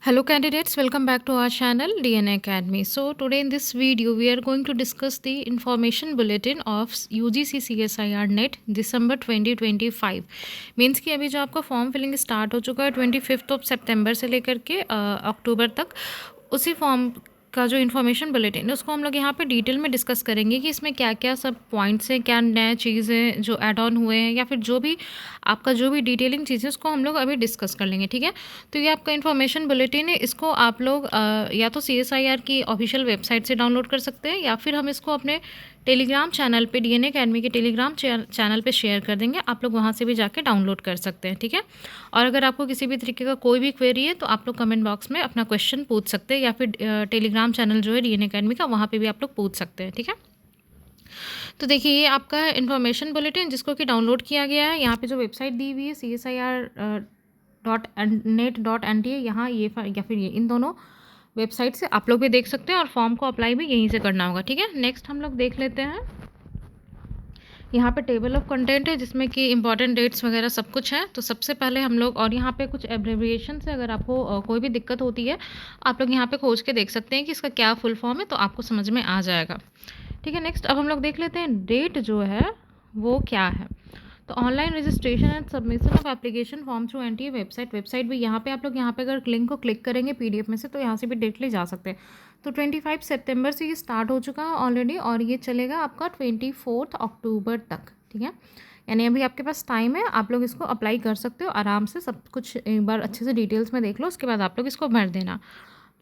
Hello candidates, welcome back to our channel DNA Academy. So today in this video we are going to discuss the information bulletin of UGC CSIR NET December 2025. Means कि अभी जो आपका form filling start हो चुका है 25 सितंबर से लेकर के अक्टूबर तक, उसी फॉर्म का जो इन्फॉर्मेशन बुलेटिन है उसको हम लोग यहाँ पे डिटेल में डिस्कस करेंगे कि इसमें क्या क्या सब पॉइंट्स हैं, क्या नया चीज़ें जो ऐड ऑन हुए हैं, या फिर जो भी आपका जो भी डिटेलिंग चीज़ें उसको हम लोग अभी डिस्कस कर लेंगे। ठीक है, तो ये आपका इन्फॉर्मेशन बुलेटिन है, इसको आप लोग या तो CSIR की ऑफिशियल वेबसाइट से डाउनलोड कर सकते हैं, या फिर हम इसको अपने टेलीग्राम चैनल पे DNA अकेडमी के टेलीग्राम चैनल पे शेयर कर देंगे, आप लोग वहाँ से भी जाके डाउनलोड कर सकते हैं। ठीक है, और अगर आपको किसी भी तरीके का कोई भी क्वेरी है तो आप लोग कमेंट बॉक्स में अपना क्वेश्चन पूछ सकते हैं, या फिर टेलीग्राम चैनल जो है DNA अकेडमी का, वहाँ पे भी आप लोग पूछ सकते हैं। ठीक है, तो देखिए ये आपका इन्फॉर्मेशन बुलेटिन जिसको कि डाउनलोड किया गया है। यहाँ पे जो वेबसाइट दी हुई है CSIR.net.nt यहाँ ये या फिर ये इन दोनों वेबसाइट से आप लोग भी देख सकते हैं, और फॉर्म को अप्लाई भी यहीं से करना होगा। ठीक है, नेक्स्ट हम लोग देख लेते हैं। यहाँ पे टेबल ऑफ कंटेंट है जिसमें कि इंपॉर्टेंट डेट्स वगैरह सब कुछ है। तो सबसे पहले हम लोग, और यहाँ पे कुछ एब्रेविएशन से अगर आपको कोई भी दिक्कत होती है आप लोग यहाँ पे खोज के देख सकते हैं कि इसका क्या फुल फॉर्म है, तो आपको समझ में आ जाएगा। ठीक है, नेक्स्ट अब हम लोग देख लेते हैं डेट जो है वो क्या है। तो online registration and submission of application form through NTA website भी यहाँ पे आप लोग यहाँ पे अगर लिंक को क्लिक करेंगे PDF में से तो यहाँ से भी डायरेक्टली जा सकते हैं। तो 25 सितंबर से ये स्टार्ट हो चुका है ऑलरेडी, और ये चलेगा आपका 24 अक्टूबर तक। ठीक है, यानी अभी आपके पास टाइम है, आप लोग इसको अप्लाई कर सकते हो आराम से। सब कुछ एक बार अच्छे से डिटेल्स में देख लो, उसके बाद आप लोग इसको भर देना।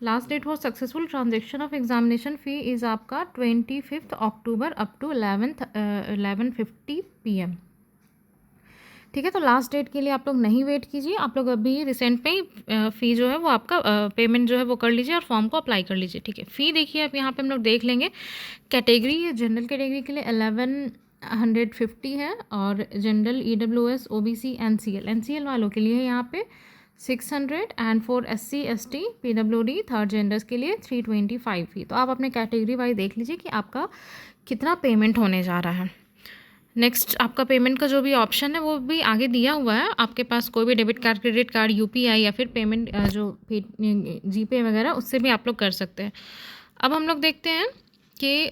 Last date for successful transaction of examination fee is आपका 25 अक्टूबर अप टू 11:50 PM। ठीक है, तो लास्ट डेट के लिए आप लोग नहीं वेट कीजिए, आप लोग अभी रिसेंट में ही फ़ी जो है वो आपका पेमेंट जो है वो कर लीजिए और फॉर्म को अप्लाई कर लीजिए। ठीक है, फ़ी देखिए आप यहाँ पे हम लोग देख लेंगे। कैटेगरी जनरल कैटेगरी के लिए 1150 है, और जनरल EWS OBC NCL वालों के लिए यहाँ पे 600, and for SC ST PWD third genders के लिए 325 फ़ी। तो आप अपने कैटेगरी वाइज देख लीजिए कि आपका कितना पेमेंट होने जा रहा है। नेक्स्ट आपका पेमेंट का जो भी ऑप्शन है वो भी आगे दिया हुआ है, आपके पास कोई भी debit card, credit card, UPI या फिर पेमेंट जो GPay वगैरह उससे भी आप लोग कर सकते हैं। अब हम लोग देखते हैं कि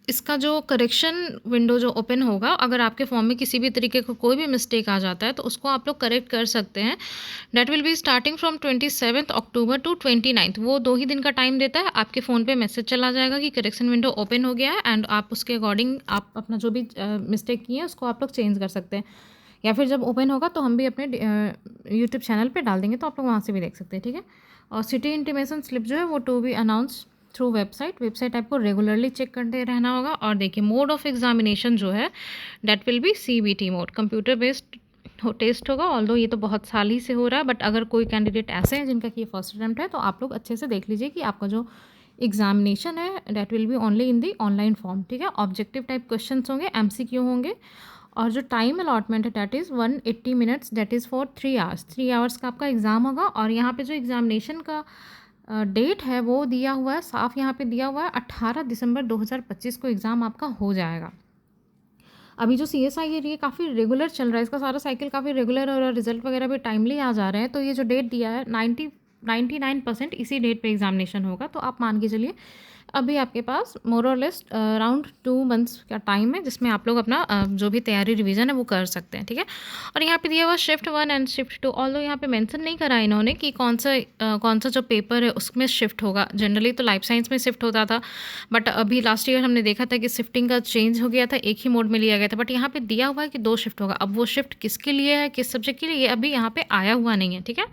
इसका जो करेक्शन विंडो जो ओपन होगा, अगर आपके फॉर्म में किसी भी तरीके का कोई भी मिस्टेक आ जाता है तो उसको आप लोग करेक्ट कर सकते हैं। Date will be starting from 27 October to 29। वो 2 ही दिन का टाइम देता है, आपके फ़ोन पे मैसेज चला जाएगा कि करेक्शन विंडो ओपन हो गया है, एंड आप उसके अकॉर्डिंग आप अपना जो भी मिस्टेक की है उसको आप लोग चेंज कर सकते हैं। या फिर जब ओपन होगा तो हम भी अपने यूट्यूब चैनल पर डाल देंगे, तो आप लोग वहाँ से भी देख सकते हैं। ठीक है, और सिटी इंटीमेशन स्लिप जो है वो to be announce through website आपको रेगुलरली चेक करते रहना होगा। और देखिए मोड ऑफ एग्जामिनेशन जो है that will be CBT mode, computer based test होगा। ऑल्दो ये तो बहुत साल ही से हो रहा है, बट अगर कोई कैंडिडेट ऐसे हैं जिनका कि ये फर्स्ट अटैम्प्ट है तो आप लोग अच्छे से देख लीजिए कि आपका जो एग्जामिनेशन है that will be only in the online form. ठीक है, ऑब्जेक्टिव टाइप क्वेश्चन होंगे, MCQ होंगे, और जो टाइम अलॉटमेंट है that is 180 minutes, that is for 3 hours. 3 hours का आपका एग्ज़ाम होगा। और यहाँ पे जो एग्जामिनेशन का डेट है वो दिया हुआ है, साफ यहाँ पे दिया हुआ है 18 दिसंबर 2025 को एग्ज़ाम आपका हो जाएगा। अभी जो CSIR ये काफ़ी रेगुलर चल रहा है, इसका सारा साइकिल काफ़ी रेगुलर और रिजल्ट वगैरह भी टाइमली आ जा रहे हैं। तो ये जो डेट दिया है 99% इसी डेट पे एग्जामिनेशन होगा। तो आप मान के चलिए अभी आपके पास मोर और लेस अराउंड 2 मंथ्स का टाइम है जिसमें आप लोग अपना जो भी तैयारी रिवीजन है वो कर सकते हैं। ठीक है, और यहाँ पे दिया हुआ शिफ्ट 1 एंड शिफ्ट 2, ऑल्दो यहाँ पे मेंशन नहीं करा इन्होंने कि कौन सा जो पेपर है उसमें शिफ्ट होगा। जनरली तो लाइफ साइंस में शिफ्ट होता था, बट अभी लास्ट ईयर हमने देखा था कि शिफ्टिंग का चेंज हो गया था, एक ही मोड में लिया गया था। बट यहाँ पे दिया हुआ है कि 2 शिफ्ट होगा। अब वो शिफ्ट किसके लिए है, किस सब्जेक्ट के लिए, ये अभी यहाँ पे आया हुआ नहीं है। ठीक है,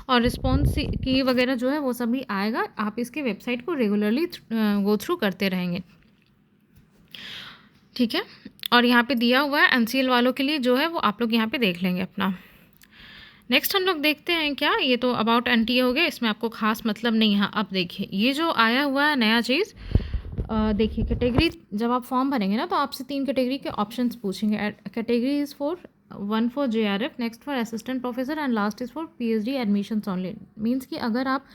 और रिस्पॉन्स की वगैरह जो है वो सभी आएगा, आप इसके वेबसाइट को रेगुलरली गो थ्रू करते रहेंगे। ठीक है, और यहाँ पे दिया हुआ है NCL वालों के लिए जो है वो आप लोग यहाँ पे देख लेंगे अपना। नेक्स्ट हम लोग देखते हैं क्या, ये तो अबाउट NTA हो गया, इसमें आपको खास मतलब नहीं है। अब देखिए ये जो आया हुआ है नया चीज़, देखिए कैटेगरी जब आप फॉर्म भरेंगे ना तो आपसे 3 कैटेगरी के ऑप्शंस पूछेंगे। Category is for 1 for JRF, next for assistant professor, and last is for PhD admissions only. Means कि अगर आप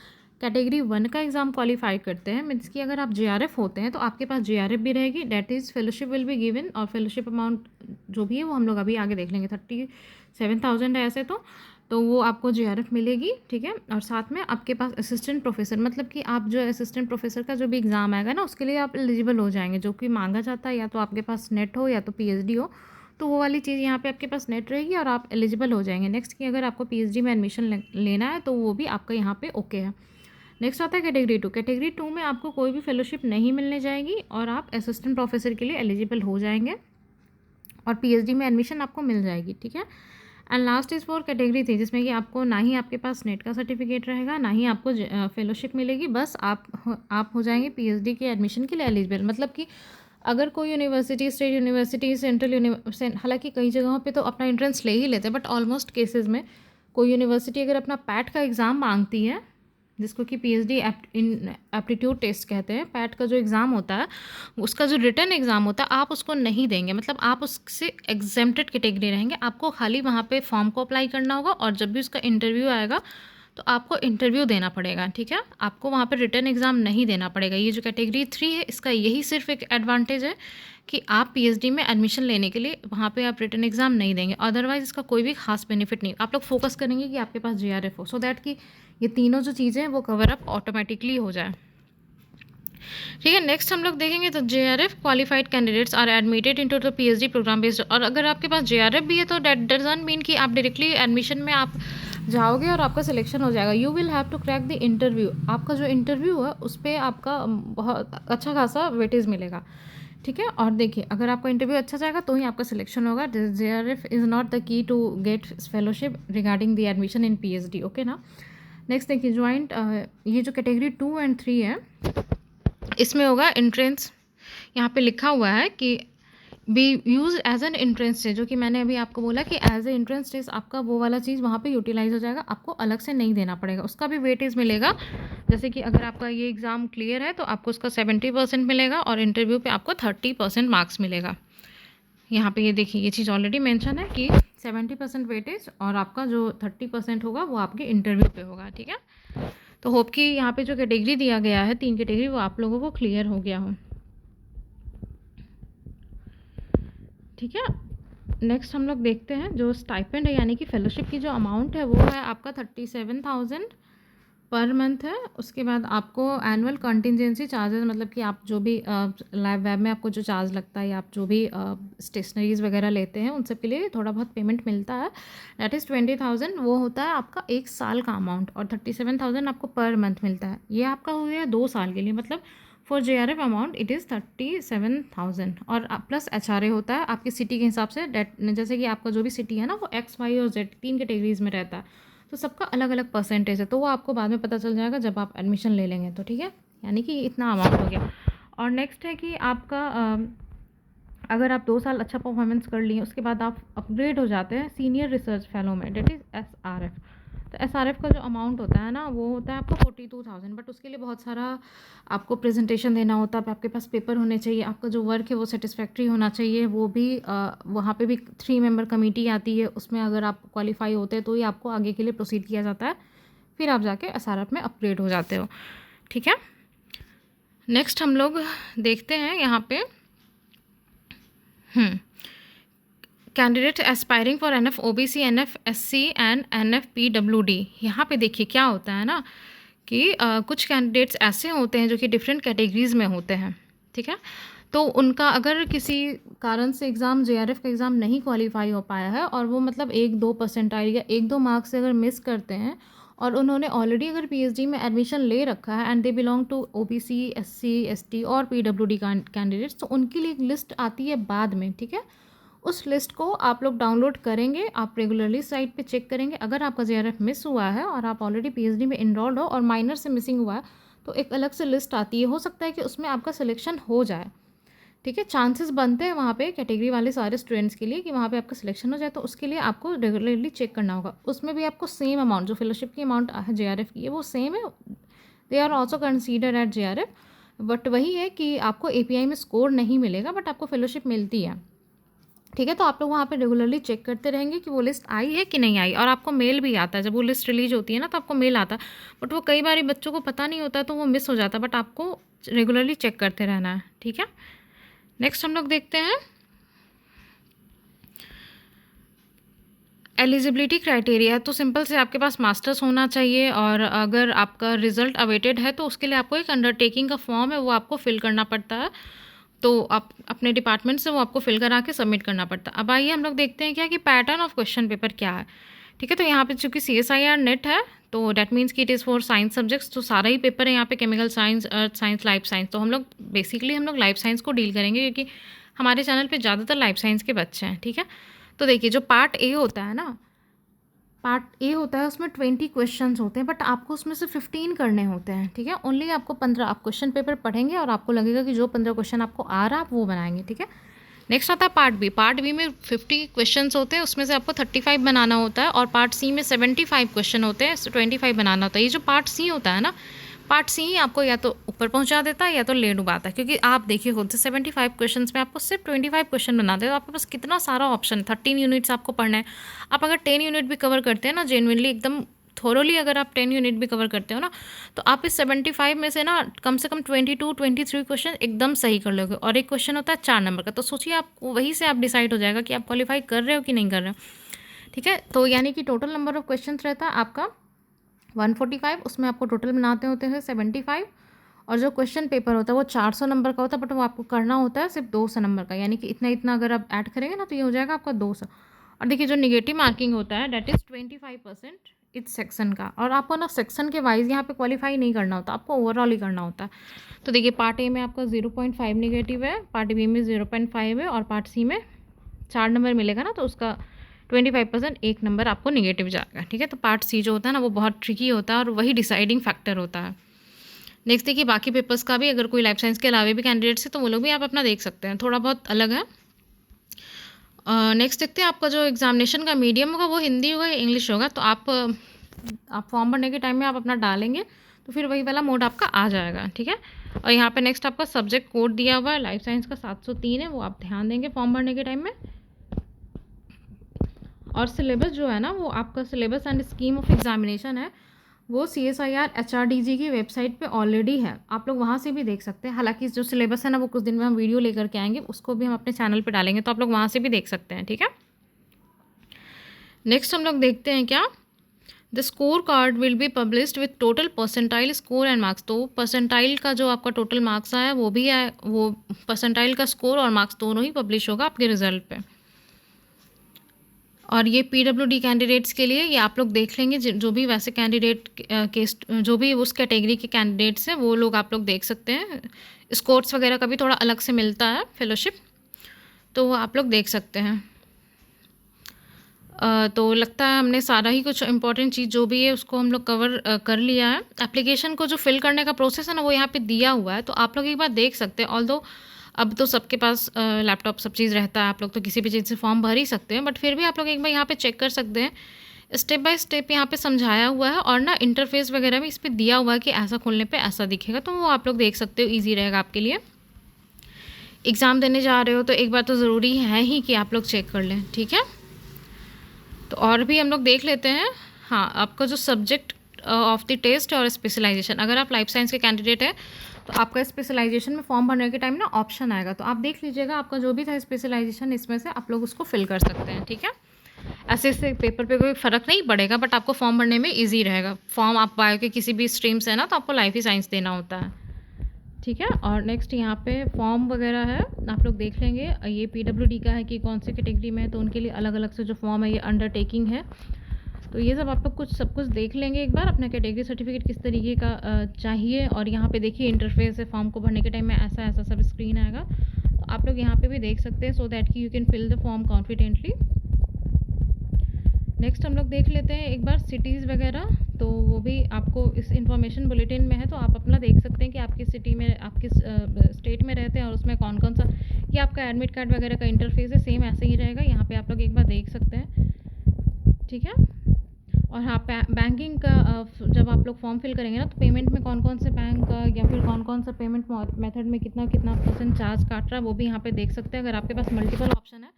कैटेगरी 1 का एग्ज़ाम क्वालिफाई करते हैं, मीन्स कि अगर आप JRF होते हैं तो आपके पास JRF भी रहेगी, that is fellowship will be given, और फेलोशिप अमाउंट जो भी है वो हम लोग अभी आगे देख लेंगे। 37,000 है ऐसे तो, तो वो आपको JRF मिलेगी, ठीक है। और साथ में आपके पास असिस्टेंट प्रोफेसर, मतलब कि आप जो असिस्टेंट प्रोफेसर का जो भी एग्ज़ाम आएगा ना, उसके लिए आप एलिजिबल हो जाएंगे। जो कि मांगा जाता है या तो आपके पास नेट हो या तो PhD हो, तो वो वाली चीज़ यहाँ पे आपके पास नेट रहेगी और आप एलिजिबल हो जाएंगे। नेक्स्ट कि अगर आपको PhD में एडमिशन लेना है तो वो भी आपका यहाँ पे ओके है। नेक्स्ट आता है कैटेगरी 2। कैटेगरी 2 में आपको कोई भी फेलोशिप नहीं मिलने जाएगी और आप असिस्टेंट प्रोफेसर के लिए एलिजिबल हो जाएंगे और PhD में एडमिशन आपको मिल जाएगी, ठीक है। And last is for category 3, जिसमें कि आपको ना ही आपके पास नेट का सर्टिफिकेट रहेगा, ना ही आपको फेलोशिप मिलेगी, बस आप हो जाएंगे PhD के एडमिशन के लिए एलिजिबल। मतलब कि अगर कोई university, state university, central university, हालांकि कई जगहों पे तो अपना एंट्रेंस ले ही लेते हैं, बट ऑलमोस्ट केसेस में कोई यूनिवर्सिटी अगर अपना पैट का एग्ज़ाम मांगती है, जिसको कि PhD इन एप्टीट्यूड टेस्ट कहते हैं, पैट का जो एग्ज़ाम होता है, उसका जो रिटन एग्ज़ाम होता है, आप उसको नहीं देंगे, मतलब आप उससे एग्जेम्प्टेड कैटेगरी रहेंगे। आपको खाली वहाँ पे फॉर्म को अप्लाई करना होगा और जब भी उसका इंटरव्यू आएगा तो आपको इंटरव्यू देना पड़ेगा, ठीक है। आपको वहाँ पे रिटन एग्ज़ाम नहीं देना पड़ेगा। ये जो कैटेगरी 3 है, इसका यही सिर्फ एक एडवांटेज है कि आप PhD में एडमिशन लेने के लिए वहाँ पे आप रिटन एग्ज़ाम नहीं देंगे, अदरवाइज़ इसका कोई भी खास बेनिफिट नहीं। आप लोग फोकस करेंगे कि आपके पास JRF हो, सो दैट कि ये तीनों जो चीज़ें हैं वो कवर अप ऑटोमेटिकली हो जाए, ठीक है। नेक्स्ट हम लोग देखेंगे तो JRF qualified candidates are admitted into the PhD programme based. और अगर आपके पास JRF भी है तो दैट डजंट मीन कि आप डायरेक्टली एडमिशन में आप जाओगे और आपका सिलेक्शन हो जाएगा। You will have to crack the interview. आपका जो इंटरव्यू है उस पर आपका बहुत अच्छा खासा वेटेज मिलेगा, ठीक है। और देखिए, अगर आपका इंटरव्यू अच्छा जाएगा तो ही आपका सिलेक्शन होगा। JRF is not the key to get fellowship regarding the admission in PhD, okay ना। नेक्स्ट देखिए, ज्वाइंट ये जो कैटेगरी 2 एंड 3 है, इसमें होगा एंट्रेंस। यहाँ पे लिखा हुआ है कि be use as an entrance test, जो कि मैंने अभी आपको बोला कि एज ए एंट्रेंस टेस्ट आपका वो वाला चीज़ वहाँ पे यूटिलाइज हो जाएगा, आपको अलग से नहीं देना पड़ेगा। उसका भी वेटेज मिलेगा। जैसे कि अगर आपका ये एग्ज़ाम क्लियर है तो आपको उसका 70% मिलेगा और इंटरव्यू पे आपको 30% मार्क्स मिलेगा। यहाँ पे ये देखिए, ये चीज़ ऑलरेडी मेंशन है कि 70% वेटेज और आपका जो 30% होगा वो आपके इंटरव्यू पे होगा, ठीक है। तो होप कि यहाँ पे जो कैटेगरी दिया गया है, 3 कैटेगरी, वो आप लोगों को क्लियर हो गया हो, ठीक है। नेक्स्ट हम लोग देखते हैं जो स्टाइपेंड है, यानी कि फेलोशिप की जो अमाउंट है वो है आपका 37,000 पर मंथ है। उसके बाद आपको एनुअल कंटिजेंसी चार्जेस, मतलब कि आप जो भी लाइव वेब में आपको जो चार्ज लगता है या आप जो भी स्टेशनरीज वगैरह लेते हैं उन सब के लिए थोड़ा बहुत पेमेंट मिलता है, दैट इज़ 20,000। वो होता है आपका 1 साल का अमाउंट और 37,000 आपको पर मंथ मिलता है। ये आपका हो गया 2 साल के लिए, मतलब for JRF amount it is 37,000। और प्लस HRA होता है आपकी सिटी के हिसाब से, जैसे कि आपका जो भी सिटी है ना वो X, Y और Z 3 कैटेगरीज में रहता है, तो सबका अलग अलग परसेंटेज है। तो वो आपको बाद में पता चल जाएगा जब आप एडमिशन ले लेंगे, तो ठीक है। यानी कि इतना अमाउंट हो गया। और नेक्स्ट है कि आपका अगर आप 2 साल अच्छा परफॉर्मेंस कर लिए उसके बाद आप अपग्रेड हो जाते हैं सीनियर रिसर्च फेलो में, डेट इज़ SRF। तो SRF का जो अमाउंट होता है ना वो होता है आपको 42,000, बट उसके लिए बहुत सारा आपको प्रेजेंटेशन देना होता है, आपके पास पेपर होने चाहिए, आपका जो वर्क है वो सेटिस्फैक्ट्री होना चाहिए। वो भी वहाँ पे भी 3 मेंबर कमेटी आती है, उसमें अगर आप क्वालिफाई होते हैं तो ही आपको आगे के लिए प्रोसीड किया जाता है, फिर आप जाके SRF में अपग्रेड हो जाते हो, ठीक है। नेक्स्ट हम लोग देखते हैं यहाँ पे candidate aspiring for NF OBC, NF SC and NF PWD। यहाँ पे देखिए क्या होता है ना कि कुछ कैंडिडेट्स ऐसे होते हैं जो कि डिफरेंट कैटेगरीज में होते हैं, ठीक है। तो उनका अगर किसी कारण से एग्ज़ाम JRF का एग्ज़ाम नहीं क्वालिफाई हो पाया है और वो मतलब 1-2 परसेंटाइल या 1-2 मार्क्स से अगर मिस करते हैं और उन्होंने ऑलरेडी अगर PhD में एडमिशन ले रखा है and they belong to OBC, SC, ST और PWD कैंडिडेट्स, तो उनके लिए एक लिस्ट आती है बाद में, ठीक है। उस लिस्ट को आप लोग डाउनलोड करेंगे, आप रेगुलरली साइट पे चेक करेंगे। अगर आपका JRF मिस हुआ है और आप ऑलरेडी PhD में इनरोल्ड हो और माइनर से मिसिंग हुआ है तो एक अलग से लिस्ट आती है, हो सकता है कि उसमें आपका सिलेक्शन हो जाए, ठीक है। चांसेस बनते हैं वहाँ पे कैटेगरी वाले सारे स्टूडेंट्स के लिए कि वहाँ पे आपका सिलेक्शन हो जाए, तो उसके लिए आपको रेगुलरली चेक करना होगा। उसमें भी आपको सेम अमाउंट जो फेलोशिप की अमाउंट है JRF की है वो सेम है, they are also consider at JRF, but वही है कि आपको API में स्कोर नहीं मिलेगा बट आपको फेलोशिप मिलती है, ठीक है। तो आप लोग वहाँ पे रेगुलरली चेक करते रहेंगे कि वो लिस्ट आई है कि नहीं आई, और आपको मेल भी आता है जब वो लिस्ट रिलीज होती है ना, तो आपको मेल आता है, बट वो कई बार बच्चों को पता नहीं होता है तो वो मिस हो जाता है, बट आपको रेगुलरली चेक करते रहना है, ठीक है। नेक्स्ट हम लोग देखते हैं एलिजिबिलिटी क्राइटेरिया तो सिंपल से आपके पास मास्टर्स होना चाहिए, और अगर आपका रिजल्ट अवेटेड है तो उसके लिए आपको एक अंडरटेकिंग का फॉर्म है वो आपको फिल करना पड़ता है। तो आप अपने डिपार्टमेंट से वो आपको फिल करा के सबमिट करना पड़ता है। अब आइए हम लोग देखते हैं क्या कि पैटर्न ऑफ क्वेश्चन पेपर क्या है। ठीक है, तो यहाँ पे चूँकि CSIR नेट है तो डैट मीन्स कि it is for science subjects, तो सारा ही पेपर है यहाँ पे, chemical science, earth science, life science. तो हम लोग बेसिकली हम लोग लाइफ साइंस को डील करेंगे क्योंकि हमारे चैनल पे ज़्यादातर लाइफ साइंस के बच्चे हैं। ठीक है, तो देखिए जो पार्ट ए होता है ना, पार्ट ए होता है उसमें 20 क्वेश्चंस होते हैं, बट आपको उसमें से 15 करने होते हैं। ठीक है, ओनली आपको 15, आप क्वेश्चन पेपर पढ़ेंगे और आपको लगेगा कि जो 15 क्वेश्चन आपको आ रहा है आप वो बनाएंगे। ठीक है, नेक्स्ट आता है पार्ट बी। पार्ट बी में 50 क्वेश्चंस होते हैं, उसमें से आपको 35 बनाना होता है, और पार्ट सी में 75 क्वेश्चन होते हैं, 25 बनाना होता है। ये जो पार्ट सी होता है ना, पार्ट सी ही आपको या तो ऊपर पहुंचा देता है या तो ले डुबाता है, क्योंकि आप देखिए खुद से 75 क्वेश्चंस में आपको सिर्फ 25 क्वेश्चन बनाते हैं, तो आपके पास कितना सारा ऑप्शन। 13 यूनिट्स आपको पढ़ना है। आप अगर 10 यूनिट भी कवर करते हैं ना, जेन्युइनली एकदम थोरोली अगर आप 10 यूनिट भी कवर करते हो ना, तो आप इस 75 में से ना कम से कम 22 23 क्वेश्चन एकदम सही कर लोगे। और एक क्वेश्चन होता है 4 नंबर का, तो सोचिए आप वहीं से आप डिसाइड हो जाएगा कि आप क्वालिफाई कर रहे हो कि नहीं कर रहे हो। ठीक है, तो यानी कि टोटल नंबर ऑफ क्वेश्चन रहता है आपका 145, उसमें आपको टोटल बनाते होते हैं 75, और जो क्वेश्चन पेपर होता है वो 400 नंबर का होता है, बट वो आपको करना होता है सिर्फ 200 नंबर का, यानी कि इतना इतना अगर आप ऐड करेंगे ना तो ये हो जाएगा आपका 200। और देखिए जो निगेटिव मार्किंग होता है डेट इज़ 25% इस सेक्शन का, और आपको ना सेक्शन के वाइज यहाँ पे क्वालिफाई नहीं करना होता, आपको ओवरऑल ही करना होता है। तो देखिए पार्ट ए में आपका 0.5 निगेटिव है, पार्ट बी में 0.5 है, और पार्ट सी में 4 नंबर मिलेगा ना तो उसका 25% एक नंबर आपको निगेटिव जाएगा। ठीक है, तो पार्ट सी जो होता है ना वो बहुत ट्रिकी होता है और वही डिसाइडिंग फैक्टर होता है। नेक्स्ट देखिए बाकी पेपर्स का भी, अगर कोई लाइफ साइंस के अलावा भी कैंडिडेट्स है तो वो लोग भी आप अपना देख सकते हैं, थोड़ा बहुत अलग है। नेक्स्ट देखते हैं आपका जो एग्जामिनेशन का मीडियम होगा वो हिंदी होगा या इंग्लिश होगा। तो आप फॉर्म भरने के टाइम में आप अपना डालेंगे तो फिर वही वाला मोड आपका आ जाएगा। ठीक है, और यहाँ पे नेक्स्ट आपका सब्जेक्ट कोड दिया हुआ है, लाइफ साइंस का 703 है, वो आप ध्यान देंगे फॉर्म भरने के टाइम में। और सिलेबस जो है ना वो आपका syllabus and scheme of examination है, वो CSIR HRDG की वेबसाइट पे ऑलरेडी है, आप लोग वहाँ से भी देख सकते हैं। हालांकि जो सिलेबस है ना वो कुछ दिन में हम वीडियो लेकर के आएंगे, उसको भी हम अपने चैनल पे डालेंगे, तो आप लोग वहाँ से भी देख सकते हैं। ठीक है, नेक्स्ट हम लोग देखते हैं क्या, the score card will be published with total percentile score and marks. तो परसेंटाइल का जो आपका टोटल मार्क्स आया वो भी है, वो परसेंटाइल का स्कोर और मार्क्स दोनों ही पब्लिश होगा आपके रिजल्ट पे। और ये PWD कैंडिडेट्स के लिए ये आप लोग देख लेंगे, जो भी वैसे कैंडिडेट के जो भी उस कैटेगरी के कैंडिडेट्स हैं वो लोग आप लोग देख सकते हैं। स्कोर्स वगैरह का भी थोड़ा अलग से मिलता है फेलोशिप, तो वो आप लोग देख सकते हैं। तो लगता है हमने सारा ही कुछ इंपॉर्टेंट चीज़ जो भी है उसको हम लोग कवर कर लिया है। एप्लीकेशन को जो फिल करने का प्रोसेस है ना वो यहाँ पे दिया हुआ है, तो आप लोग एक बार देख सकते हैं। ऑल्दो अब तो सबके पास लैपटॉप सब चीज़ रहता है, आप लोग तो किसी भी चीज़ से फॉर्म भर ही सकते हैं, बट फिर भी आप लोग एक बार यहाँ पे चेक कर सकते हैं। स्टेप बाय स्टेप यहाँ पे समझाया हुआ है, और ना इंटरफेस वगैरह भी इस पर दिया हुआ है कि ऐसा खोलने पे ऐसा दिखेगा, तो वो आप लोग देख सकते हो, ईजी रहेगा आपके लिए। एग्ज़ाम देने जा रहे हो तो एक बार तो ज़रूरी है ही कि आप लोग चेक कर लें। ठीक है, तो और भी हम लोग देख लेते हैं। हाँ, आपका जो सब्जेक्ट ऑफ द टेस्ट और स्पेशलाइजेशन, अगर आप लाइफ साइंस के कैंडिडेट हैं तो आपका स्पेशलाइजेशन में फॉर्म भरने के टाइम ना ऑप्शन आएगा, तो आप देख लीजिएगा आपका जो भी था स्पेशलाइजेशन, इसमें से आप लोग उसको फिल कर सकते हैं। ठीक है, ऐसे से पेपर पे कोई फ़र्क नहीं पड़ेगा, बट आपको फॉर्म भरने में ईजी रहेगा। फॉर्म आप बायो के किसी भी स्ट्रीम से है ना, तो आपको लाइफ ही साइंस देना होता है। ठीक है, और नेक्स्ट यहाँ पे फॉर्म वगैरह है, आप लोग देख लेंगे। ये PWD का है कि कौन से कैटेगरी में है, तो उनके लिए अलग अलग से जो फॉर्म है ये अंडरटेकिंग है, तो ये सब आप लोग सब कुछ देख लेंगे एक बार। अपना कैटेगरी सर्टिफिकेट किस तरीके का चाहिए, और यहाँ पे देखिए इंटरफेस है, फॉर्म को भरने के टाइम में ऐसा ऐसा सब स्क्रीन आएगा, तो आप लोग यहाँ पे भी देख सकते हैं, सो दैट कि you can fill the form confidently. Next हम लोग देख लेते हैं एक बार सिटीज़ वगैरह, तो वो भी आपको इस इंफॉर्मेशन बुलेटिन में है, तो आप अपना देख सकते हैं कि आप किस सिटी में, आप किस स्टेट में रहते हैं, और उसमें कौन कौन सा, ये आपका एडमिट कार्ड वगैरह का इंटरफेस है, सेम ऐसे ही रहेगा। यहाँ पे आप लोग एक बार देख सकते हैं। ठीक है, और हाँ, बैंकिंग का जब आप लोग फॉर्म फिल करेंगे ना, तो पेमेंट में कौन कौन से बैंक का या फिर कौन कौन सा पेमेंट मेथड में कितना कितना % चार्ज काट रहा है, वो भी यहाँ पे देख सकते हैं। अगर आपके पास मल्टीपल ऑप्शन है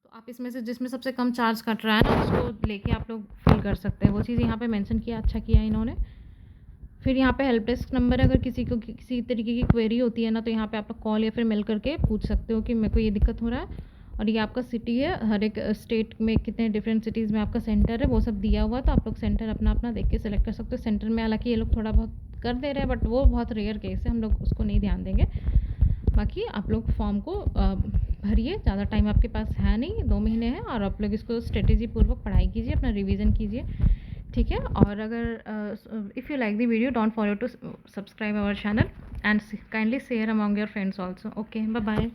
तो आप इसमें से जिसमें सबसे कम चार्ज कट रहा है ना उसको लेके आप लोग फिल कर सकते हैं। वो चीज़ यहाँ पे मेंशन किया, अच्छा किया इन्होंने। फिर यहाँ पे हेल्प डेस्क नंबर है, अगर किसी को किसी तरीके की क्वेरी होती है ना, तो यहाँ पे आप लोग कॉल या फिर मेल करके पूछ सकते हो कि मेरे को ये दिक्कत हो रहा है, और ये आपका सिटी है, हर एक स्टेट में कितने डिफरेंट सिटीज़ में आपका सेंटर है वो सब दिया हुआ है, तो आप लोग सेंटर अपना अपना देख के सेलेक्ट कर सकते हो। सेंटर में हालांकि ये लोग थोड़ा बहुत कर दे रहे हैं, बट वो बहुत रेयर केस है, हम लोग उसको नहीं ध्यान देंगे। बाकी आप लोग फॉर्म को भरिए, ज़्यादा टाइम आपके पास है नहीं, 2 महीने हैं, और आप लोग इसको स्ट्रेटेजी पूर्वक पढ़ाई कीजिए, अपना रिवीजन कीजिए, ठीक है। और अगर if you like the video, don't forget to subscribe our channel and kindly share among your friends also. Okay, bye bye.